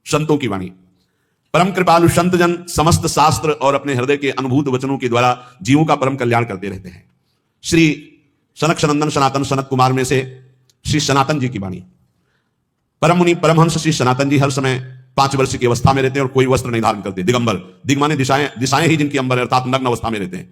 संतों की वाणी। परम कृपालु संत जन समस्त शास्त्र और अपने हृदय के अनुभूत वचनों के द्वारा जीवों का परम कल्याण करते रहते हैं। श्री सनक सनंदन सनातन सनत कुमार में से श्री सनातन जी की वाणी। परम मुनि परमहंस श्री सनातन जी हर समय 5 वर्ष की अवस्था में रहते हैं और कोई वस्त्र नहीं धारण करते। दिगंबर, दिग माने दिशाएं ही जिनकी अंबर अर्थात नग्न अवस्था में रहते हैं।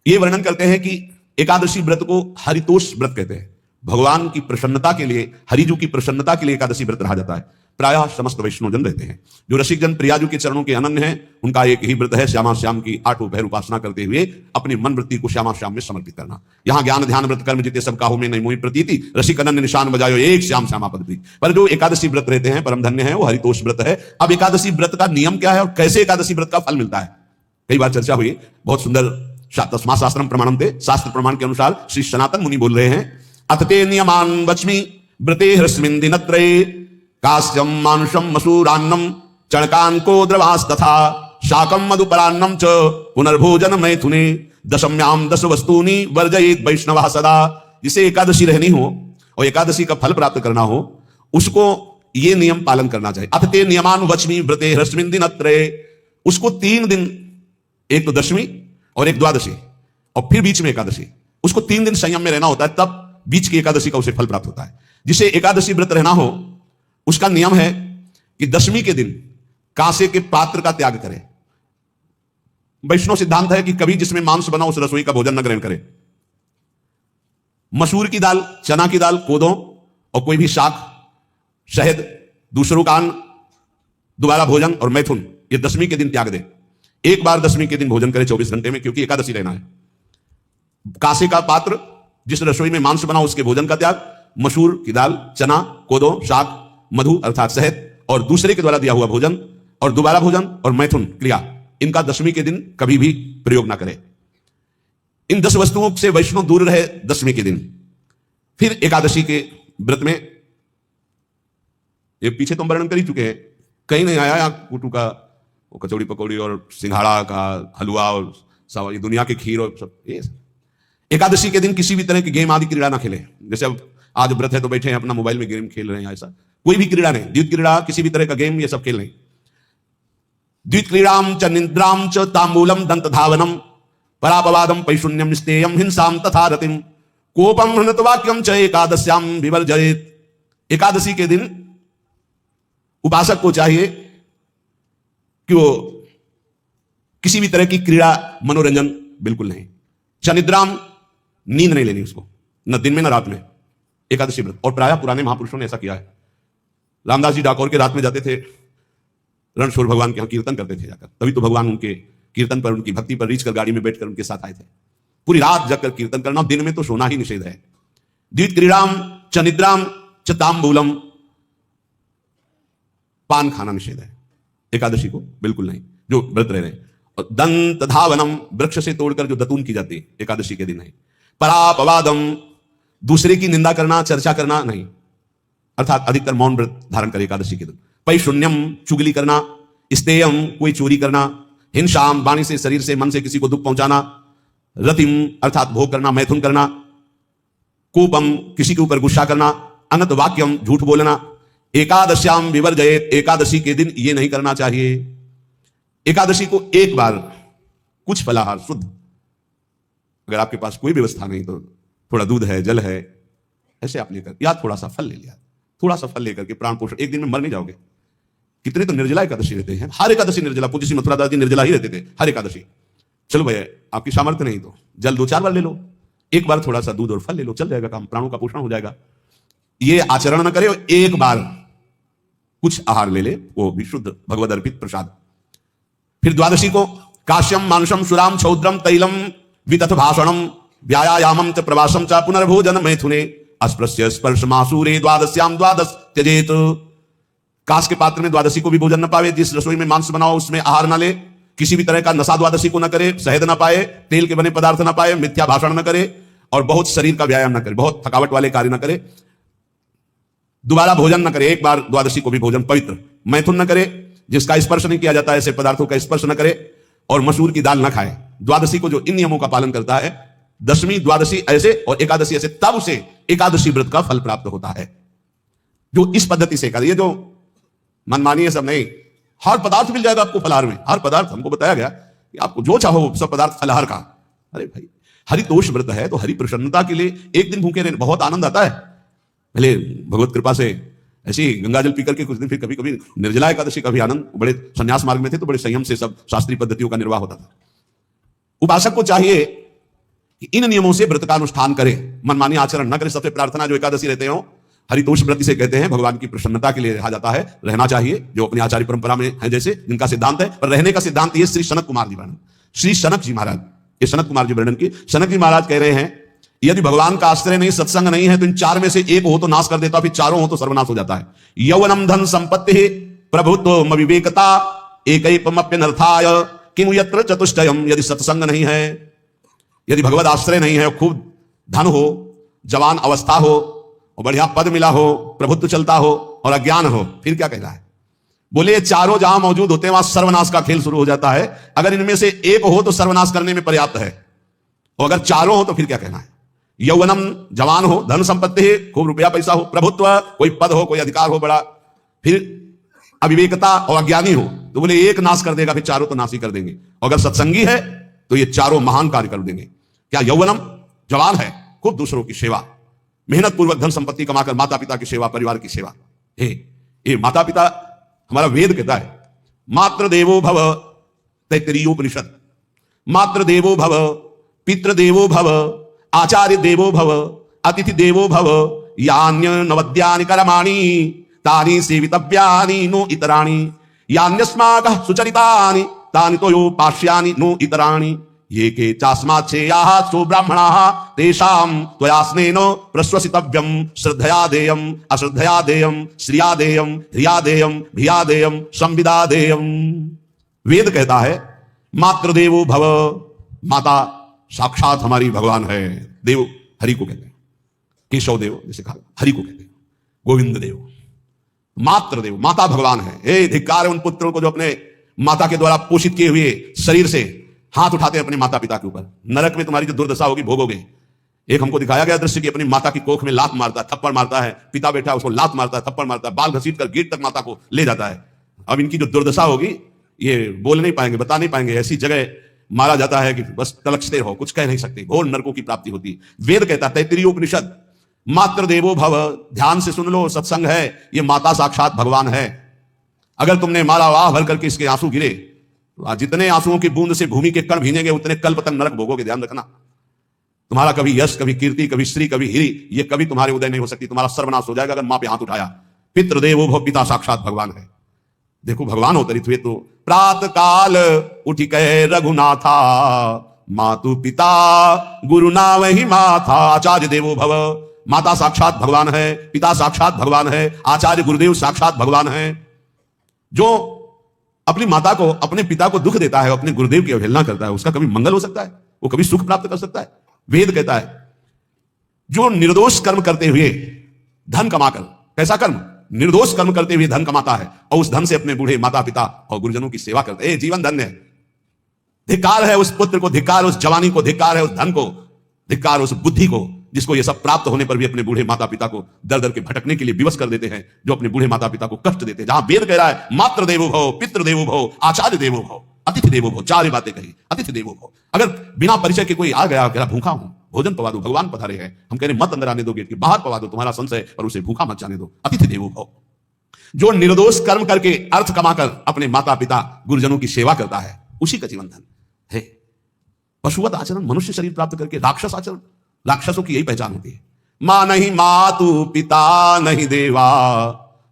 ये वर्णन करते हैं कि एकादशी व्रत को हरितोष व्रत कहते हैं। भगवान की प्रसन्नता के लिए, हरिजू की प्रसन्नता के लिए एकादशी व्रत रहा जाता है। प्रायः समस्त वैष्णव जन रहते हैं। जो रसिक जन प्रियाजू के चरणों के अनन्य हैं, उनका एक ही व्रत है, श्यामा श्याम की 8 पहर उपासना करते हुए अपनी मन वृत्ति को श्यामा श्याम में समर्पित करना। यहाँ ज्ञान ध्यान व्रत कर्म जिते सब काहू में नहीं मोहि प्रतीति, रसिक अनन्य निशान बजायो एक श्याम श्यामा पद प्रीति। पर जो एकादशी व्रत रहते हैं परम धन्य है, वो हरितोष व्रत है। अब एकादशी व्रत का नियम क्या है और कैसे एकादशी व्रत का फल मिलता है, कई बार चर्चा हुई। बहुत सुंदर तस्मा शास्त्रम प्रमाणम थे, शास्त्र प्रमाण के अनुसार श्री सनातन मुनि बोल रहे हैं, अतते नियमान वच्मि व्रते ह्रस्मिन् दिनत्रये कास्यम मानुषम मसूरान्नम चणकान को द्रवास तथा शाकम मधुपरान्नम च पुनर्भोजन मैथुने दशम्याम 10 वस्तूनि वर्जयेत वैष्णव सदा। जिसे एकादशी रहनी हो और एकादशी का फल प्राप्त करना हो, उसको ये नियम पालन करना चाहिए। अतते नियमान वच्मि व्रते ह्रस्मिन् दिनत्रये, उसको 3 दिन, एक तो दशमी और एक द्वादशी और फिर बीच में एकादशी, उसको 3 दिन संयम में रहना होता है, तब बीच की एकादशी का उसे फल प्राप्त होता है। जिसे एकादशी व्रत रहना हो, उसका नियम है कि दशमी के दिन कांसे के पात्र का त्याग करें। वैष्णव सिद्धांत है कि कभी जिसमें मांस बना उस रसोई का भोजन न ग्रहण करें। मसूर की दाल, चना की दाल, कोदों और कोई भी शाक, शहद, दूसरों का अन्न, दोबारा भोजन और मैथुन, ये दशमी के दिन त्याग दें। एक बार दशमी के दिन भोजन करें 24 घंटे में, क्योंकि एकादशी रहना है। कांसे का पात्र, जिस रसोई में मांस बना उसके भोजन का त्याग, मसूर की दाल, चना, कोदो, शाक, मधु अर्थात शहद और दूसरे के द्वारा दिया हुआ भोजन और दोबारा भोजन और मैथुन क्रिया, इनका दशमी के दिन कभी भी प्रयोग ना करें। इन 10 वस्तुओं से वैष्णव दूर रहे दशमी के दिन। फिर एकादशी के व्रत में, ये पीछे तो हम वर्णन कर ही चुके हैं, कहीं नहीं आया यहाँ कुटू का वो कचौड़ी पकौड़ी और सिंघाड़ा का हलवा और सब ये दुनिया के खीर और सब। ये एकादशी के दिन किसी भी तरह की गेम आदि क्रीड़ा ना खेलें। जैसे अब आज व्रत है तो बैठे हैं अपना मोबाइल में गेम खेल रहे हैं, ऐसा कोई भी क्रीड़ा नहीं। द्वित क्रीड़ा, किसी भी तरह का गेम, ये सब खेल नहीं। द्वित क्रीड़ाम च निद्राम च तांबूलम दंत धावनम परापवादम पैशून्यम स्तेयम हिंसाम तथा रतिम कोपम हृणत वाक्यम च एकादश्याम विवर्जयेत। एकादशी के दिन उपासक को चाहिए कि वो किसी भी तरह की क्रीड़ा, मनोरंजन बिल्कुल नहीं। चनिद्राम, नींद नहीं लेनी उसको, न दिन में न रात में, एकादशी व्रत। और प्रायः पुराने महापुरुषों ने ऐसा किया है। रामदास जी डाकोर के रात में जाते थे, रणछोड़ भगवान के यहाँ कीर्तन करते थे जाकर, तभी तो भगवान उनके कीर्तन पर, उनकी भक्ति पर रीच कर गाड़ी में बैठकर उनके साथ आए थे। पूरी रात जाकर कीर्तन करना, दिन में तो सोना ही निषेध है। द्वित क्रीड़ाम च निद्राम च तांबूलम, पान खाना निषेध है एकादशी को, बिल्कुल नहीं, जो व्रत रह रहे हैं। और दंत धावनम, वृक्ष से तोड़कर जो दतून की जाती है एकादशी के दिन नहीं। परापवादम, दूसरे की निंदा करना, चर्चा करना नहीं, अर्थात अधिकतर मौन व्रत धारण करे एकादशी के दिन। पैशून्यम, चुगली करना। स्तेयम, कोई चोरी करना। हिंसाम, वाणी से, शरीर से, मन से किसी को दुख पहुंचाना। रतिम अर्थात भोग करना, मैथुन करना। कोपम, किसी के ऊपर गुस्सा करना। अनत वाक्यम, झूठ बोलना। एकादश्याम विवर्जयेत, एकादशी के दिन ये नहीं करना चाहिए। एकादशी को एक बार कुछ फलाहार शुद्ध, अगर आपके पास कोई व्यवस्था नहीं तो थोड़ा दूध है, जल है, ऐसे आप लेकर, या थोड़ा सा फल ले लिया, थोड़ा सा फल लेकर के प्राण पोषण, एक दिन में मर नहीं जाओगे। कितने तो निर्जला एकादशी रहते हैं, हर एकादशी निर्जला। पूज्य श्री मथुरादास जी निर्जला ही रहते थे हर एकादशी। चलो भैया, आपकी सामर्थ्य नहीं तो जल 2-4 बार ले लो, एक बार थोड़ा सा दूध और फल ले लो, चल जाएगा काम, प्राणों का पोषण हो जाएगा। ये आचरण न करे और एक बार कुछ आहार ले ले, वो भी शुद्ध भगवद अर्पित प्रसाद। फिर द्वादशी को काश्यम मानुषम सुराम छौद्रम तैलम वितथ भाषणम व्यायामम च प्रवासम च पुनर्भोजन मैथुने अस्पृश्य स्पर्श मासूरे द्वादश्याम द्वादश त्यजेत। कांस के पात्र में द्वादशी को भी भोजन न पावे। जिस रसोई में मांस बनाओ उसमें आहार न ले। किसी भी तरह का नशा द्वादशी को न करे। शहद न पाए, तेल के बने पदार्थ न पाए, मिथ्या भाषण न करे और बहुत शरीर का व्यायाम न करे, बहुत थकावट वाले कार्य न करे। दोबारा भोजन न करे, एक बार द्वादशी को भी भोजन पवित्र। मैथुन न करे, जिसका स्पर्श नहीं किया जाता ऐसे पदार्थों का स्पर्श न करे और मसूर की दाल न खाए। द्वादशी को जो इन नियमों का पालन करता है, दशमी द्वादशी ऐसे और एकादशी ऐसे, तब उसे एकादशी व्रत का फल प्राप्त होता है। जो इस पद्धति से, ये जो मनमानी है सब नहीं, हर पदार्थ मिल जाएगा आपको फलाहार में, हर पदार्थ। हमको बताया गया कि आपको जो चाहो सब पदार्थ फलाहार का। अरे भाई, हरितोष व्रत है तो हरि प्रसन्नता के लिए एक दिन भूखे रहने बहुत आनंद आता है। पहले भगवत कृपा से ऐसे ही गंगा जल पीकर के कुछ दिन, फिर कभी कभी निर्जला एकादशी का भी आनंद। बड़े संन्यास मार्ग में थे तो बड़े संयम से सब शास्त्रीय पद्धतियों का निर्वाह होता था। उपासक को चाहिए कि इन नियमों से व्रत का अनुष्ठान करे, मनमानी आचरण न करे। सबसे प्रार्थना जो एकादशी रहते हो, हरितोष व्रत से कहते हैं, भगवान की प्रसन्नता के लिए रहा जाता है, रहना चाहिए, जो अपनी आचार्य परंपरा में है जैसे जिनका सिद्धांत है। पर रहने का सिद्धांत ये श्री सनत कुमार जी वर्णन, श्री सनक जी महाराज, ये सनत कुमार जी वर्णन की। सनक जी महाराज कह रहे हैं, यदि भगवान का आश्रय नहीं, सत्संग नहीं है, तो इन चार में से एक हो तो नाश कर देता, फिर चारों हो तो सर्वनाश हो जाता है। यौवनम धन संपत्ति प्रभुत्व विवेकता एकैपमप्यनर्थाय किमु यत्र चतुष्टयम। यदि सत्संग नहीं है, यदि भगवत आश्रय नहीं है, खूब धन हो, जवान अवस्था हो और बढ़िया पद मिला हो, प्रभुत्व चलता हो और अज्ञान हो, फिर क्या कहना है? बोले ये चारों जहां मौजूद होते हैं वहां सर्वनाश का खेल शुरू हो जाता है। अगर इनमें से एक हो तो सर्वनाश करने में पर्याप्त है, और अगर चारों हो तो फिर क्या कहना है? यौवनम जवान हो, धन संपत्ति है, खूब रुपया पैसा हो, प्रभुत्व कोई पद हो, कोई अधिकार हो बड़ा, फिर अविवेकता और अज्ञानी हो, तो बोले एक नाश कर देगा, फिर चारों तो नाश ही कर देंगे। और अगर सत्संगी है तो ये चारों महान कार्य कर देंगे। क्या यौवनम जवान है, खूब दूसरों की सेवा, मेहनत पूर्वक धन संपत्ति कमाकर माता पिता की सेवा, परिवार की सेवा। ये माता पिता, हमारा वेद कहता है मातृ देवो भव, तैत्तिरीयोपनिषद, मातृ देवो भव, पितृ देवो भव, आचार्य देवो भव, अतिथि देवो भव, यान्य नवद्यानि कर्माणि तानि सेवितव्यानि नो इतराणि, यान्यस्माकः सुचरितानि तानि तोयोपास्यानि नो इतराणि, ये के चास्माच्छेयाः सो ब्राह्मणाः तेषां त्वया स्नेन प्रश्वसितव्यं, श्रद्धया देयम् अश्रद्धया देयम्, श्रिया देयम् ह्रिया देयम् भिया देयम् संविदा देयम्। वेद कहता है मातृदेवो भव, माता साक्षात हमारी भगवान है। देव हरि को कहते हैं, केशव देव जैसे कहा, हरि को कहते हैं गोविंद देव। मातृदेव, माता भगवान है। धिक्कार है उन पुत्रों को जो अपने माता के द्वारा पोषित किए हुए शरीर से हाथ उठाते हैं अपने माता पिता के ऊपर। नरक में तुम्हारी जो दुर्दशा होगी भोगोगे। एक हमको दिखाया गया दृश्य कि अपनी माता की कोख में लात मारता है, थप्पड़ मारता है, पिता बैठा है उसको लात मारता है, थप्पड़ मारता है, बाल घसीट कर गेट तक माता को ले जाता है। अब इनकी जो दुर्दशा होगी ये बोल नहीं पाएंगे, बता नहीं पाएंगे। ऐसी जगह मारा जाता है कि बस तलकते रहो, कुछ कह नहीं सकते, घोर नरकों की प्राप्ति होती। वेद कहता है तैत्तिरीयोपनिषद, मातृ देवो भव, ध्यान से सुन लो, सत्संग है, ये माता साक्षात भगवान है। अगर तुमने मारा वाह भर करके इसके आंसू गिरे, जितने आंसुओं की बूंद से भूमि के कण भीनेंगे उतने कल्प तक नरक भोगोगे। ध्यान रखना, तुम्हारा कभी यश, कभी कीर्ति, कभी श्री, कभी हिरी, ये कभी तुम्हारे उदय नहीं हो सकती। तुम्हारा सर्वनाश हो जाएगा अगर मां पे हाथ उठाया। पितृदेवो भव, पिता साक्षात भगवान है। देखो भगवान अवतरित हुए तो प्रात काल उठी कहे रघुनाथा, मातु पिता गुरु ना वही माथा। आचार्य देवो भव, माता साक्षात भगवान है, पिता साक्षात भगवान है, आचार्य गुरुदेव साक्षात भगवान है। जो अपनी माता को, अपने पिता को दुख देता है, अपने गुरुदेव की अवहेलना करता है, उसका कभी मंगल हो सकता है? वो कभी सुख प्राप्त कर सकता है? वेद कहता है जो निर्दोष कर्म करते हुए धन कमाकर, कैसा कर्म? निर्दोष कर्म करते हुए धन कमाता है और उस धन से अपने बूढ़े माता पिता और गुरुजनों की सेवा करते हैं, जीवन धन्य है। धिक्कार है उस पुत्र को, धिक्कार उस जवानी को, धिक्कार है उस धन को, धिक्कार उस बुद्धि को जिसको ये सब प्राप्त होने पर भी अपने बूढ़े माता पिता को दर दर के भटकने के लिए विवश कर देते हैं, जो अपने बूढ़े माता पिता को कष्ट देते हैं। जहां वेद कह रहा है मातृ देवो भव, पितृ देवो भव, आचार्य देवो भव, अतिथि देवो भव, चार बातें कही, अतिथि देवो भव। अगर बिना परिचय के कोई आ गया, कह रहा भूखा हूं, भोजन पवा दो, भगवान पधारे हैं, हम कह रहे मत अंदर आने दो, गेट के बाहर पवा दो, तुम्हारा संशय, पर उसे भूखा मत जाने दो, अतिथि देवो भव। जो निर्दोष कर्म करके अर्थ कमाकर अपने माता पिता गुरुजनों की सेवा करता है, उसी का जीवन धन है। पशुवत आचरण, मनुष्य शरीर प्राप्त करके राक्षस आचरण, राक्षसों की यही पहचान होती है। मां नहीं मातु पिता नहीं देवा,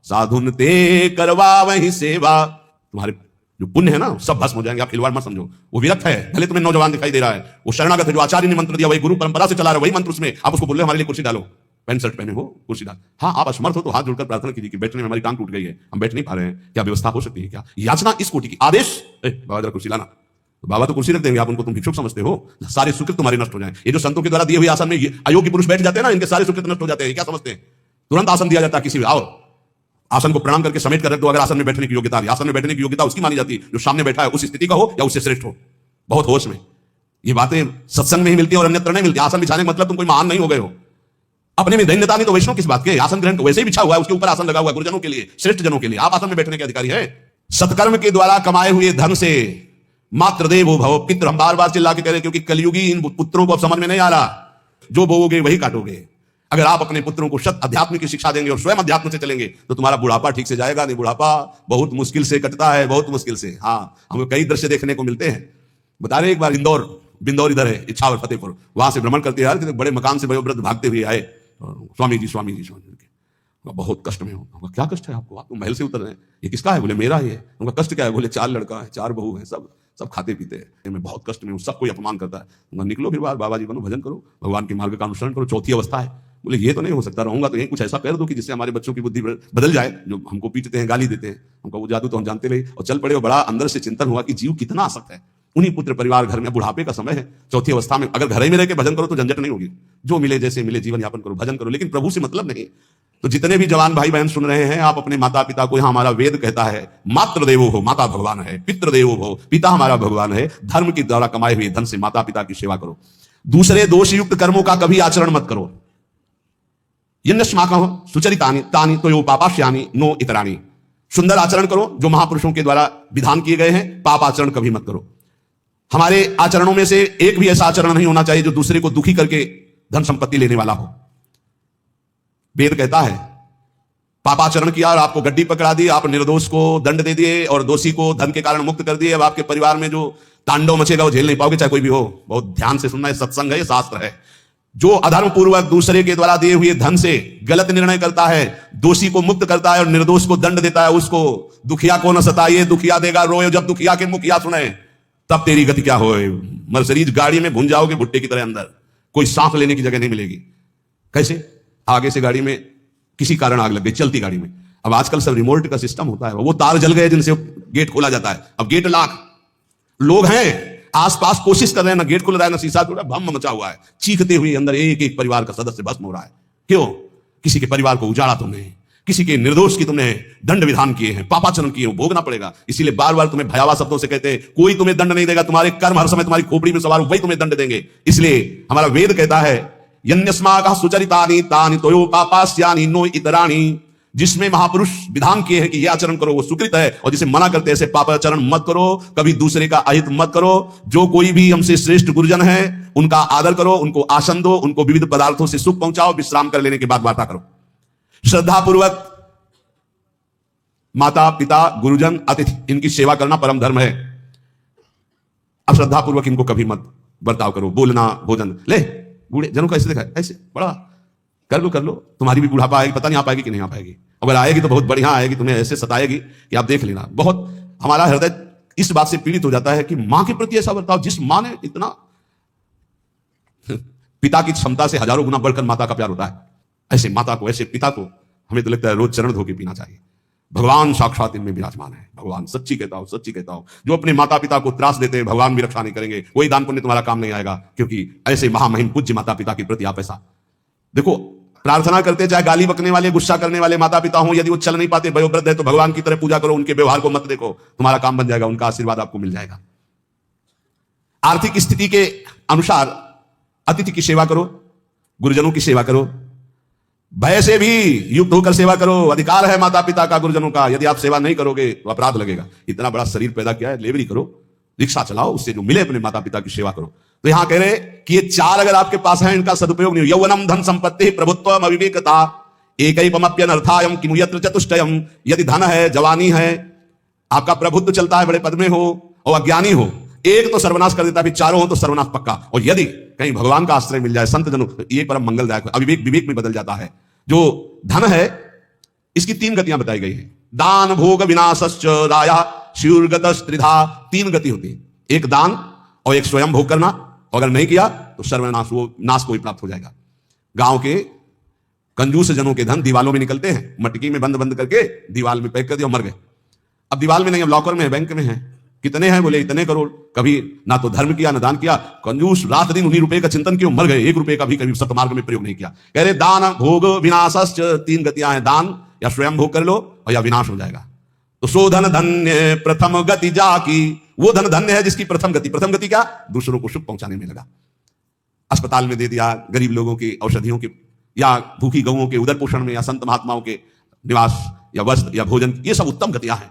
साधुन ते करवा वही सेवा। तुम्हारे जो पुण्य है ना सब भस्म हो जाएंगे, आप खिलवाड़ मत समझो। वो विरक्त है, भले तुम्हें नौजवान दिखाई दे रहा है, वो शरणागत है, जो आचार्य ने मंत्र दिया वही गुरु परंपरा से चला रहा है, वही मंत्र उसमें। आप उसको बोल रहे हमारे लिए कुर्सी डालो, पैंट शर्ट पहने हो, कुर्सी डाल। हाँ, आप असमर्थ हो तो हाथ जोड़कर प्रार्थना कीजिए कि बैठने में हमारी टांग टूट गई है, हम बैठ नहीं पा रहे हैं, क्या व्यवस्था हो सकती है? क्या याचना इस कोटि की? आदेश, बाबा जरा कुर्सी लाना, बाबा तो कुर्सी रख देंगे, आप उनको तुम भिक्षुक समझते हो, सारे सुकृत तुम्हारे नष्ट हो जाए। ये जो संतों के द्वारा दिए हुए आसन में अयोग्य पुरुष बैठ जाते हैं ना, इनके सारे सुकृत नष्ट हो जाते हैं। क्या समझते हैं? तुरंत आसन दिया जाता है किसी, आओ आसन को प्रणाम करके समेट कर रख दो। अगर आसन में बैठने की योग्यता, आसन में बैठने की योग्यता उसकी मानी जाती है जो सामने बैठा है, उस स्थिति का हो या उससे श्रेष्ठ हो। बहुत होश में ये बातें सत्संग में ही मिलती है और अन्यत्र नहीं मिलती। आसन बिछाने का मतलब तुम कोई महान नहीं हो गए हो। अपने में दैन्यता नहीं तो वैष्णव किस बात के? आसन ग्रहण वैसे ही बिछा हुआ है, उसके ऊपर आसन लगा हुआ है गुरुजनों के लिए, श्रेष्ठ जनों के लिए। आप आसन में बैठने के अधिकारी है। सत्कर्म के द्वारा कमाए हुए धन से मातृदेवो भव पितृ, हम बार बार चिल्ला के कह रहे, क्योंकि कलयुगी इन पुत्रों को अब समझ में नहीं आ रहा। जो बोओगे वही काटोगे। अगर आप अपने पुत्रों को शत अध्यात्म की शिक्षा देंगे और स्वयं अध्यात्म से चलेंगे तो तुम्हारा बुढ़ापा ठीक से जाएगा नहीं। बुढ़ापा बहुत मुश्किल से कटता है, बहुत मुश्किल से। हाँ, हमें कई दृश्य देखने को मिलते हैं। बता रहे एक बार बिंदौर इधर है, इच्छावर फतेहपुर, वहां से भ्रमण करते यार, बड़े मकान से वयोवृद्ध भागते हुए आए। स्वामी जी बहुत कष्ट में हो। क्या कष्ट है आपको? आप तो महल से उतर रहे हैं। ये किसका है? बोले मेरा ही है। उनका कष्ट क्या है? बोले 4 लड़का है, 4 बहू है, सब खाते पीते हैं, मैं बहुत कष्ट में हूँ, सब कोई अपमान करता है। निकलो फिर बाबा जी बनो, भजन करो, भगवान के मार्ग का अनुसरण करो। चौथी अवस्था है। बोले ये तो नहीं हो सकता, रहूंगा तो यही कुछ ऐसा कर दो कि जिससे हमारे बच्चों की बुद्धि बदल जाए, जो हमको पीटते हैं, गाली देते हैं। हमको वो जादू तो हम जानते रहे और चल पड़े। और बड़ा अंदर से चिंतन हुआ कि जीव कितना आसक्त है। उन्हीं पुत्र परिवार घर में, बुढ़ापे का समय है, चौथी अवस्था में। अगर घर ही में रह के भजन करो तो झंझट नहीं होगी, जो मिले जैसे मिले जीवन यापन करो, भजन करो, लेकिन प्रभु से मतलब नहीं। तो जितने भी जवान भाई बहन सुन रहे हैं, आप अपने माता पिता को, यहां हमारा वेद कहता है मातृदेवो हो, माता भगवान है, पितृदेवो हो, पिता हमारा भगवान है। धर्म के द्वारा कमाए हुए धन से माता पिता की सेवा करो। दूसरे दोषयुक्त कर्मों का कभी आचरण मत करो। यन्नस्माकं सुचरितानि तानि तोयो पापाश्यानि नो इतराणि। सुंदर आचरण करो जो महापुरुषों के द्वारा विधान किए गए हैं। पाप आचरण कभी मत करो। हमारे आचरणों में से एक भी ऐसा आचरण नहीं होना चाहिए जो दूसरे को दुखी करके धन संपत्ति लेने वाला हो। वेद कहता है पापाचरण किया और आपको गड्डी पकड़ा दी, आप निर्दोष को दंड दे दिए और दोषी को धन के कारण मुक्त कर दिए। अब आपके परिवार में जो तांडव मचेगा वो झेल नहीं पाओगे, चाहे कोई भी हो। बहुत ध्यान से सुनना है, सत्संग है, शास्त्र है। जो अधर्म पूर्वक दूसरे के द्वारा दिए हुए धन से गलत निर्णय करता है, दोषी को मुक्त करता है और निर्दोष को दंड देता है, उसको दुखिया को न सताइए, दुखिया देगा रोए। जब दुखिया के मुखिया सुने तब तेरी गति क्या होए। मर्सिडीज गाड़ी में भून जाओगे भुट्टे की तरह अंदर, कोई सांस लेने की जगह नहीं मिलेगी। कैसे? आगे से गाड़ी में किसी कारण आग लग गई, चलती गाड़ी में। अब आजकल सब रिमोट का सिस्टम होता है, वो तार जल गए जिनसे गेट खोला जाता है। अब गेट लाख लोग हैं आसपास, कोशिश कर रहे हैं, ना गेट खुल रहा है ना शीशा टूटा, भम मचा हुआ है। चीखते हुए अंदर एक एक परिवार का सदस्य भस्म हो रहा है। क्यों? किसी के परिवार को उजाड़ा तुमने, किसी के निर्दोष की तुमने दंड विधान किए हैं, पापाचरण किए, भोगना पड़ेगा। इसीलिए बार बार तुम्हें भयावह शब्दों से कहते हैं कोई तुम्हें दंड नहीं देगा, तुम्हारे कर्म हर समय तुम्हारी खोपड़ी में सवार वही तुम्हें दंड देंगे। इसलिए हमारा वेद कहता है यन्यस्माकं सुचरितानि तानि तोयो पापास्यानि नो इतराणि। जिसमें महापुरुष विधान किए हैं कि यह आचरण करो वो सुकृत है, और जिसे मना करते हैं ऐसे पापाचरण मत करो, कभी दूसरे का अहित मत करो। जो कोई भी हमसे श्रेष्ठ गुरुजन है उनका आदर करो, उनको आसन दो, उनको विविध पदार्थों से सुख पहुंचाओ, विश्राम कर लेने के बाद वार्ता करो। श्रद्धा पूर्वक माता पिता गुरुजन अतिथि इनकी सेवा करना परम धर्म है। अश्रद्धा पूर्वक इनको कभी मत बर्ताव करो। बोलना, भोजन, ले बूढ़े जनों का ऐसे देखा है, ऐसे बड़ा कर लो, तुम्हारी भी बुढ़ापा आएगी, पता नहीं आ पाएगी कि नहीं आ पाएगी। अगर आएगी तो बहुत बढ़िया आएगी, तुम्हें ऐसे सताएगी कि आप देख लेना। बहुत हमारा हृदय इस बात से पीड़ित हो जाता है कि मां के प्रति ऐसा बर्ताव, जिस मां ने इतना, पिता की क्षमता से हजारों गुना बढ़कर माता का प्यार होता है, ऐसे माता को, ऐसे पिता को हमें तो लगता है रोज चरण धो के पीना चाहिए। भगवान साक्षात इनमें विराजमान है। भगवान सच्ची कहता हूं, जो अपने माता पिता को त्रास देते हैं भगवान भी रक्षा नहीं करेंगे, कोई दान पुण्य तुम्हारा काम नहीं आएगा। क्योंकि ऐसे महामहिम पूज्य माता पिता के प्रति आप ऐसा देखो, प्रार्थना करते, चाहे गाली बकने वाले, गुस्सा करने वाले माता पिता हो, यदि वो चल नहीं पाते, वयोवृद्ध है, तो भगवान की तरह पूजा करो, उनके व्यवहार को मत देखो, तुम्हारा काम बन जाएगा, उनका आशीर्वाद आपको मिल जाएगा। आर्थिक स्थिति के अनुसार अतिथि की सेवा करो, गुरुजनों की सेवा करो, भय से भी युक्त होकर सेवा करो। अधिकार है माता पिता का, गुरुजनों का। यदि आप सेवा नहीं करोगे तो अपराध लगेगा। इतना बड़ा शरीर पैदा किया है, लेवरी करो, रिक्शा चलाओ, उससे जो मिले अपने माता पिता की सेवा करो। तो यहां कह रहे कि ये 4 अगर आपके पास है, इनका सदुपयोग नहीं हो। यौवनम धन संपत्ति प्रभुत्वम अविवेकता एकैपमप्यनर्थायम किमु यत्र चतुष्टयम। यदि धन है, जवानी है, आपका प्रभुत्व चलता है, बड़े पद में हो और अज्ञानी हो, एक तो सर्वनाश कर देता है, फिर 4 हो तो सर्वनाश पक्का। और यदि कहीं भगवान का आश्रय मिल जाए, संत जनों, ये परम मंगलदायक है। अविवेक विवेक में बदल जाता है। जो धन है इसकी 3 गतियां बताई गई हैं। दान भोग विनाशश्च राया शिवगतश्च त्रिधा। 3 गति होती है, एक दान और एक स्वयं भोग करना, और अगर नहीं किया तो सर्वनाश, वो नाश को ही प्राप्त हो जाएगा। गांव के कंजूस जनों के धन दीवालों में निकलते हैं, मटकी में बंद करके दीवाल में पैक कर दिया, मर गए। अब दीवाल में नहीं, अब लॉकर में है, बैंक में है। कितने हैं? बोले इतने करोड़। कभी ना तो धर्म किया ना दान किया, कंजूस रात दिन उन्हीं रुपए का चिंतन क्यों, मर गए। 1 रुपए का भी कभी सतमार्ग में प्रयोग नहीं किया। कह रहे दान भोग विनाशश्च, 3 गतियां हैं, दान या स्वयं भोग कर लो और या विनाश हो जाएगा। तो सो धन धन्य प्रथम गति जाकी। वो धन धन्य है जिसकी प्रथम गति क्या? दूसरों को सुख पहुंचाने में लगा। अस्पताल में दे दिया, गरीब लोगों की औषधियों की या भूखी गौओं के उदर पोषण में, या संत महात्माओं के निवास या वस्त्र या भोजन, ये सब उत्तम गतियां हैं।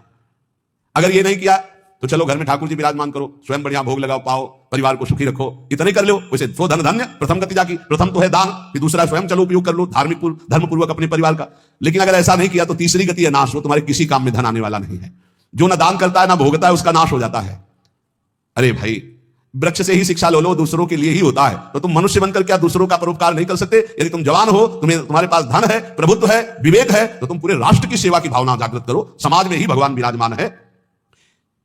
अगर ये नहीं किया तो चलो घर में ठाकुर जी विराजमान करो, स्वयं बढ़िया भोग लगाओ, पाओ, परिवार को सुखी रखो, इतने कर लो, वैसे तो धन धन्य प्रथम गति जाकी। प्रथम तो है दान, फिर दूसरा स्वयं चलो उपयोग कर लो धार्मिक धर्मपूर्वक अपने परिवार का। लेकिन अगर ऐसा नहीं किया तो तीसरी गति है नाश, वो तुम्हारे किसी काम में धन आने वाला नहीं है। जो ना दान करता है ना भोगता है उसका नाश हो जाता है। अरे भाई, वृक्ष से ही शिक्षा लो, दूसरों के लिए ही होता है, तो तुम मनुष्य बनकर क्या दूसरों का परोपकार नहीं कर सकते? यदि तुम जवान हो, तुम्हारे पास धन है, प्रभुत्व है, विवेक है, तो तुम पूरे राष्ट्र की सेवा की भावना जागृत करो। समाज में ही भगवान विराजमान है।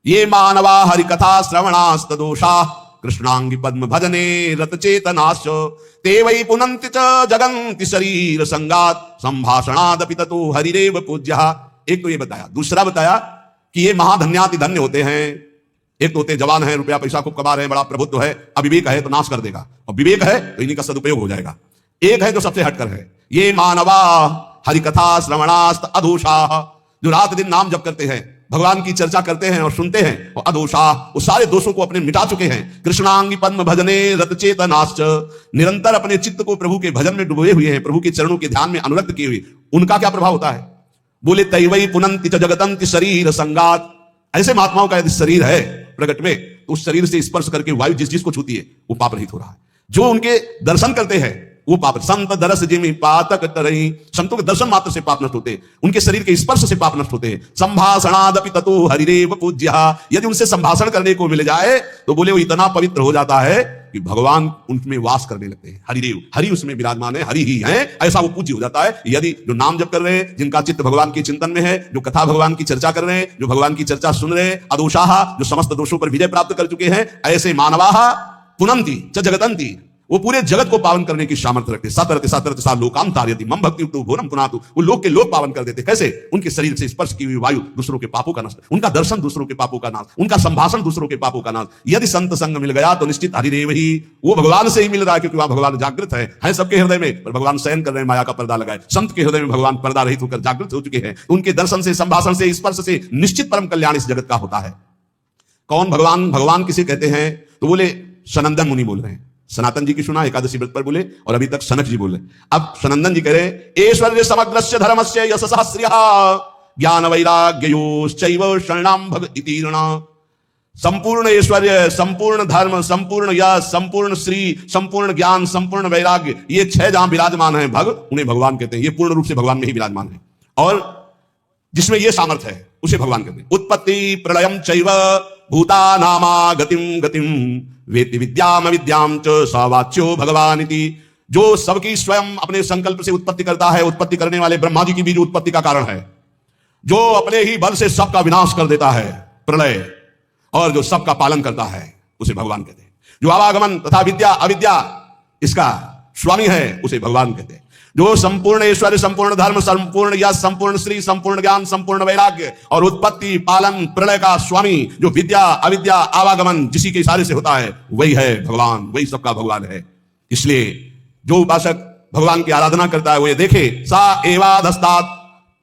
ये मानवा हरि कथा श्रवणास्तदोषा कृष्णांगी पद्म भजने रत चेतनाश्च ते वै पुनन्ति च जगन्ति शरीर संगात संभाषणादपि ततो हरिरेव पूज्यः। एक तो ये बताया, दूसरा बताया कि ये महाधन्याति धन्य होते हैं। एक तो होते जवान है, रुपया पैसा खूब कमा रहे हैं, बड़ा प्रभुत्व है, अविवेक है तो नाश कर देगा, और विवेक है तो इन्हीं का सदुपयोग हो जाएगा। एक है जो सबसे हटकर है, ये मानवा हरि कथा श्रवणास्त अधोषा, जो रात दिन नाम जप करते हैं, भगवान की चर्चा करते हैं और सुनते हैं, और अदोषा, वो सारे दोषों को अपने मिटा चुके हैं। कृष्णांगी पद्म भजने रत चेतनाश्च, निरंतर अपने चित्त को प्रभु के भजन में डुबोए हुए हैं, प्रभु के चरणों के ध्यान में अनुरक्त किए हुए। उनका क्या प्रभाव होता है? बोले तैवई पुनन्ति च जगतंति शरीर संगात। ऐसे महात्माओं का यदि शरीर है प्रकट में, तो उस शरीर से स्पर्श करके वायु जिस जिसको छूती है वो पाप रहित हो रहा है। जो उनके दर्शन करते हैं वो पाप, संत दरस जिमि पातक तरही, संतों के दर्शन मात्र से पाप नष्ट होते हैं, उनके शरीर के स्पर्श से पाप नष्ट होते हैं। संभाषणादपि ततो हरिरेव पूज्यः, यदि उनसे संभाषण करने को मिल जाए तो बोले वो इतना पवित्र हो जाता है कि भगवान उनमें वास करने लगते हैं। हरिदेव, हरि उसमें विराजमान है, हरि ही है, ऐसा वो पूज्य हो जाता है। यदि जो नाम जप कर रहे हैं, जिनका चित्त भगवान के चिंतन में है, जो कथा भगवान की चर्चा कर रहे हैं, जो भगवान की चर्चा सुन रहे हैं, अदोषाः, जो समस्त दोषों पर विजय प्राप्त कर चुके हैं, ऐसे मानवाः पुनन्ति च जगतन्ति, वो पूरे जगत को पावन करने की सामर्थ्य रखते। सतरते सतरते सा लोकाम तारयति मम भक्ति तो घोरम पुनातु, वो लोक के लोक पावन कर देते। कैसे? उनके शरीर से स्पर्श की हुई वायु दूसरों के पापों का नाश, उनका दर्शन दूसरों के पापों का नाश, उनका संभाषण दूसरों के पापों का नाश। यदि संत संग मिल गया तो निश्चित हरिदेव ही, वो भगवान से ही मिल रहा है, क्योंकि वहां भगवान जागृत है सबके हृदय में, पर भगवान शयन कर रहे हैं, माया का पर्दा लगाए। संत के हृदय में भगवान पर्दा रहित होकर जागृत हो चुके हैं। उनके दर्शन से, संभाषण से, स्पर्श से निश्चित परम कल्याण इस जगत का होता है। कौन भगवान? भगवान किसे कहते हैं? तो बोले सनंदन मुनि बोल रहे हैं। सनातन जी की सुना, एकादशी व्रत पर बोले, और अभी तक सनक जी बोले। अब सनंदन जी कह रहे, ऐश्वर्य समग्रस्य धर्मस्य यशसः श्रियः ज्ञान वैराग्ययोश्चैव शरणां भग इति ऋणा। संपूर्ण ऐश्वर्य, संपूर्ण धर्म, संपूर्ण यश, संपूर्ण श्री, संपूर्ण ज्ञान, संपूर्ण वैराग्य, ये 6 जहां विराजमान है भग, उन्हें भगवान कहते हैं। ये पूर्ण रूप से भगवान में ही विराजमान है, और जिसमें ये सामर्थ्य है उसे भगवान कहते हैं। उत्पत्ति प्रलयम चैव भूतानामा गतिम गतिम वेत्ति विद्याम अविद्याम च सवाच्यो भगवान इति। जो सबकी स्वयं अपने संकल्प से उत्पत्ति करता है, उत्पत्ति करने वाले ब्रह्मा जी की भी जो उत्पत्ति का कारण है, जो अपने ही बल से सबका विनाश कर देता है प्रलय, और जो सबका पालन करता है उसे भगवान कहते हैं। जो आवागमन तथा विद्या अविद्या इसका स्वामी है उसे भगवान कहते हैं। जो संपूर्ण ऐश्वर्य, संपूर्ण धर्म, संपूर्ण यश, संपूर्ण श्री, संपूर्ण ज्ञान, संपूर्ण वैराग्य और उत्पत्ति पालन प्रलय का स्वामी, जो विद्या अविद्या आवागमन जिसी के इशारे से होता है, वही है भगवान, वही सबका भगवान है। इसलिए जो उपासक भगवान की आराधना करता है वो ये देखे, सा एवाधस्तात्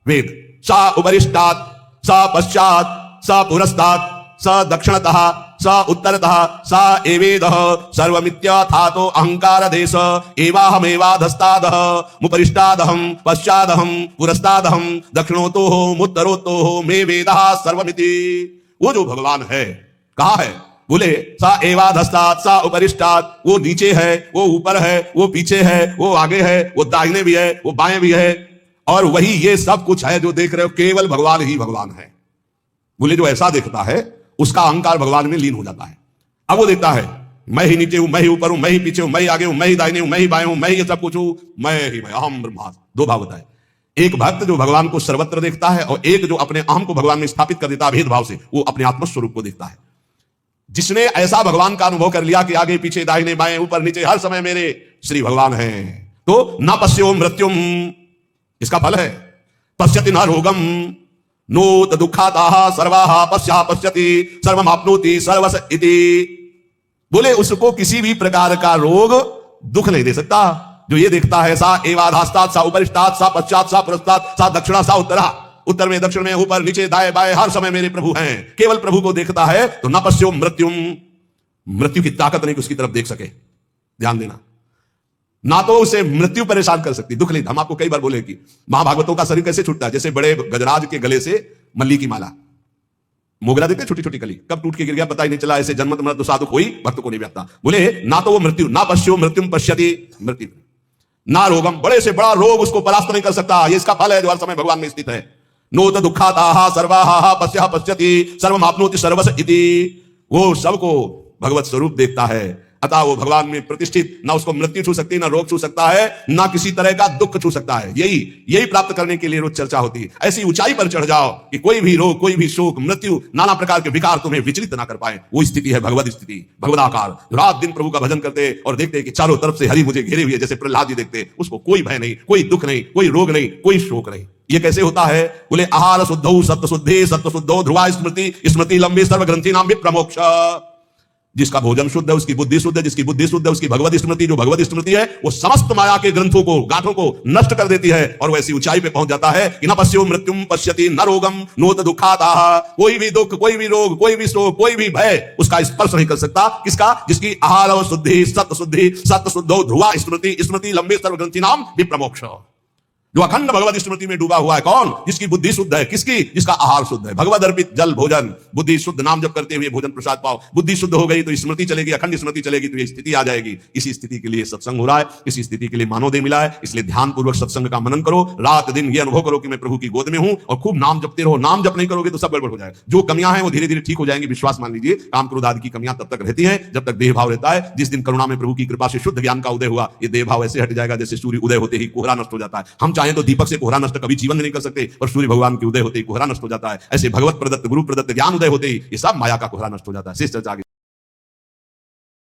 वेद, सा उपरिष्टात्, सा पश्चात्, सा पुरस्तात्, स दक्षिणतः, स उत्तरतः, स एवेदः सर्वमित्यथातो अहंकार देश एवाहमेवाधस्तादः मुपरिष्टादहं पश्चादहं पुरस्तादहं दक्षिणोतोः उत्तरोतोः मे वेदः सर्वमिति। वो जो भगवान है कहाँ है? बोले सा एवाधस्तात्, सा उपरिष्टात्, वो नीचे है, वो ऊपर है, वो पीछे है, वो आगे है, वो दाहिने भी है, वो बाएं भी है, और वही ये सब कुछ है जो देख रहे हो, केवल भगवान ही भगवान है। बोले जो ऐसा देखता है उसका अहंकार भगवान में लीन हो जाता है। अब वो देखता है मैं ही नीचे हूं, मैं ही ऊपर हूं, मैं ही पीछे हूं, मैं ही आगे हूं, मैं ही दाहिने हूं, मैं ही बाएं हूं, मैं ही सब कुछ हूं, मैं ही मैं, अहम ब्रह्मास्मि। 2 भाव बताए। एक भक्त जो भगवान को सर्वत्र देखता है, और एक जो अपने अहम को भगवान में स्थापित कर देता है भेदभाव से, वो अपने आत्मस्वरूप को देखता है। जिसने ऐसा भगवान का अनुभव कर लिया कि आगे पीछे दाहिने बाएं ऊपर नीचे हर समय मेरे श्री भगवान है, तो न पश्यो मृत्युम, इसका फल है पश्यति न रोगम नोत दुखाताः सर्वाः पश्या पश्यति सर्वमाप्नोति सर्वस इति। बोले उसको किसी भी प्रकार का रोग दुख नहीं दे सकता जो ये देखता है सा एवाधास्तात्, सा उपरिष्टात्, सा पश्चात्, सा पुरस्तात्, सा दक्षिणा, सा उत्तरा, उत्तर में दक्षिण में ऊपर नीचे दाएं बाएं हर समय मेरे प्रभु हैं। केवल प्रभु को देखता है तो न पश्यो मृत्युम, मृत्यु की ताकत नहीं कि उसकी तरफ देख सके। ध्यान देना, ना तो उसे मृत्यु परेशान कर सकती, दुख नहीं। हम आपको कई बार बोले कि महाभागवतों का शरीर कैसे छूटता है, जैसे बड़े गजराज के गले से मल्ली की माला, मोगरा देखते छोटी छोटी कली, कब टूट के गिर गया पता ही नहीं चला। ऐसे जन्मत मृत्यु साधु कोई भक्त को नहीं व्यापता। बोले ना तो वो मृत्यु, ना पश्यो मृत्युम पश्यति मृत्यु, ना रोगम, बड़े से बड़ा रोग उसको परास्त नहीं कर सकता। ये इसका फल है जो हर समय भगवान में स्थित है। नोत दुखाताहा सर्वाहा पश्यः पश्यति सर्वमाप्नोति सर्वस इति, वो सबको भगवत स्वरूप देखता है। अतः वो भगवान में प्रतिष्ठित, ना उसको मृत्यु छू सकती, ना रोग छू सकता है, ना किसी तरह का दुख छू सकता है। यही प्राप्त करने के लिए रोज चर्चा होती है। ऐसी ऊंचाई पर चढ़ जाओ कि कोई भी रोग, कोई भी शोक, मृत्यु, नाना प्रकार के विकार तुम्हें विचलित ना कर पाए। वो स्थिति है भगवत स्थिति, भगवदाकार। रात दिन प्रभु का भजन करते और देखते कि चारों तरफ से हरि मुझे घेरे हुए, जैसे प्रहलाद जी देखते, उसको कोई भय नहीं, कोई दुख नहीं, कोई रोग नहीं, कोई शोक नहीं। ये कैसे होता है? बोले आहार शुद्धौ सत्व शुद्धि सत्व शुद्धौ ध्रुवा स्मृति स्मृति लंबी सर्व ग्रंथि नाम विप्रमोक्ष। जिसका भोजन शुद्ध है उसकी बुद्धि शुद्ध है, जिसकी बुद्धि शुद्ध है उसकी भगवत स्मृति, जो भगवत स्मृति है वो समस्त माया के ग्रंथों को, गांठों को नष्ट कर देती है और वैसी ऊंचाई पे पहुंच जाता है कि न पश्यो मृत्युम पश्यति न रोगम नोत दुखाताः, कोई भी दुख, कोई भी रोग, कोई भी शोक, कोई भी भय उसका स्पर्श नहीं कर सकता। किसका? जिसकी आहार शुद्धि सत्य शुद्धो ध्रुवा स्मृति स्मृति लंबे सर्व ग्रंथि नाम विप्रमोक्ष, जो अखंड भगवत स्मृति में डूबा हुआ है। कौन? जिसकी बुद्धि शुद्ध है। किसकी? जिसका आहार शुद्ध है। भगवत अर्पित जल भोजन, बुद्धि शुद्ध, नाम जप करते हुए भोजन प्रसाद पाओ। बुद्धि शुद्ध हो गई तो स्मृति चलेगी, अखंड स्मृति चलेगी तो ये स्थिति आ जाएगी। इसी स्थिति के लिए सत्संग हो रहा है, इसी स्थिति के लिए मानवदेह मिला है। इसलिए ध्यान पूर्वक सत्संग का मनन करो, रात दिन ये अनुभव करो कि मैं प्रभु की गोद में हूं, और खूब नाम जपते रहो। नाम जप नहीं करोगे तो सब गड़बड़ हो जाएगा। जो कमियां हैं वो धीरे धीरे ठीक हो जाएंगी, विश्वास मान लीजिए। काम क्रोध आदि की कमियां तब तक रहती हैं जब तक देह भाव रहता है। जिस दिन करुणा में प्रभु की कृपा से शुद्ध ज्ञान का उदय हुआ, ये देह भाव ऐसे हट जाएगा जैसे सूर्य उदय होते ही कोहरा नष्ट हो जाता है। हम चाहें तो दीपक से कोहरा नष्ट कभी जीवन में नहीं कर सकते, और सूर्य भगवान के उदय होते ही कोहरा नष्ट हो जाता है। ऐसे भगवत प्रदत्त गुरु प्रदत्त ज्ञान उदय होते ही ये सब माया का कोहरा नष्ट हो जाता है। शेष चर्चा आगे।